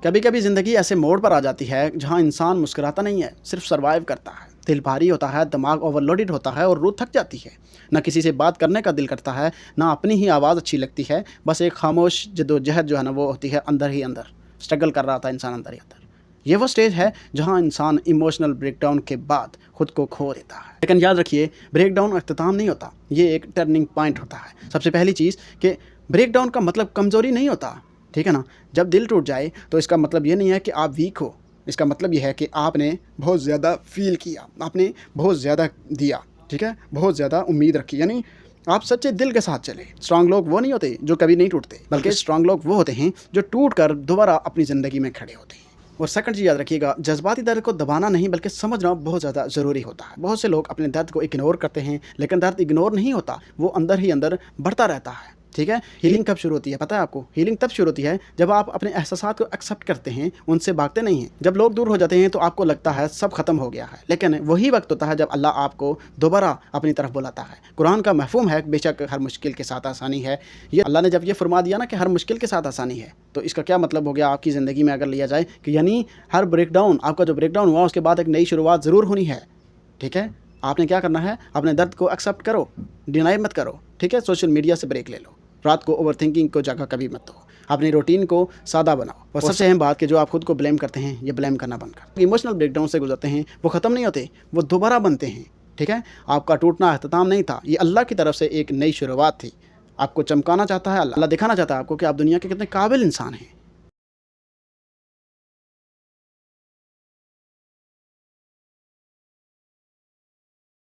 कभी कभी ज़िंदगी ऐसे मोड़ पर आ जाती है जहां इंसान मुस्कुराता नहीं है, सिर्फ सर्वाइव करता है। दिल भारी होता है, दिमाग ओवरलोडेड होता है और रूह थक जाती है। ना किसी से बात करने का दिल करता है, ना अपनी ही आवाज़ अच्छी लगती है। बस एक खामोश जद्दोजहद जो है ना वो होती है अंदर ही अंदर। स्ट्रगल कर रहा था इंसान अंदर ही अंदर। ये वो स्टेज है जहां इंसान इमोशनल ब्रेकडाउन के बाद खुद को खो देता है। लेकिन याद रखिए, ब्रेकडाउन अख्ताम नहीं होता, ये एक टर्निंग पॉइंट होता है। सबसे पहली चीज़ कि ब्रेकडाउन का मतलब कमज़ोरी नहीं होता, ठीक है ना। जब दिल टूट जाए तो इसका मतलब ये नहीं है कि आप वीक हो। इसका मतलब ये है कि आपने बहुत ज़्यादा फील किया, आपने बहुत ज़्यादा दिया, ठीक है, बहुत ज़्यादा उम्मीद रखी, यानी आप सच्चे दिल के साथ चले। स्ट्रांग लोग वो नहीं होते जो कभी नहीं टूटते, बल्कि स्ट्रांग लोग वो होते हैं जो टूट कर दोबारा अपनी ज़िंदगी में खड़े होते हैं। और सेकंड चीज़ याद रखिएगा, जज्बाती दर्द को दबाना नहीं बल्कि समझना बहुत ज़्यादा ज़रूरी होता है। बहुत से लोग अपने दर्द को इग्नोर करते हैं, लेकिन दर्द इग्नोर नहीं होता, वो अंदर ही अंदर बढ़ता रहता है, ठीक है। हीलिंग कब शुरू होती है पता है आपको? हीलिंग तब शुरू होती है जब आप अपने एहसासात को एक्सेप्ट करते हैं, उनसे भागते नहीं हैं। जब लोग दूर हो जाते हैं तो आपको लगता है सब खत्म हो गया है, लेकिन वही वक्त होता है जब अल्लाह आपको दोबारा अपनी तरफ बुलाता है। कुरान का महफूम है, बेशक हर मुश्किल के साथ आसानी है। ये अल्लाह ने जब ये फरमा दिया ना कि हर मुश्किल के साथ आसानी है, तो इसका क्या मतलब हो गया आपकी ज़िंदगी में अगर लिया जाए कि यानी हर ब्रेकडाउन, आपका जो ब्रेकडाउन हुआ उसके बाद एक नई शुरुआत ज़रूर होनी है, ठीक है। आपने क्या करना है, अपने दर्द को एक्सेप्ट करो, डिनाई मत करो, ठीक है। सोशल मीडिया से ब्रेक ले लो, रात को ओवर थिंकिंग को जगह कभी मत दो, अपनी रूटीन को सादा बनाओ। और सबसे अहम बात कि जो आप खुद को ब्लेम करते हैं, ये ब्लेम करना बंद कर। इमोशनल ब्रेकडाउन से गुजरते हैं, वो ख़त्म नहीं होते, वो दोबारा बनते हैं, ठीक है। आपका टूटना अख्ताम नहीं था, ये अल्लाह की तरफ से एक नई शुरुआत थी। आपको चमकाना चाहता है अल्लाह, दिखाना चाहता है आपको कि आप दुनिया के कितने काबिल इंसान हैं।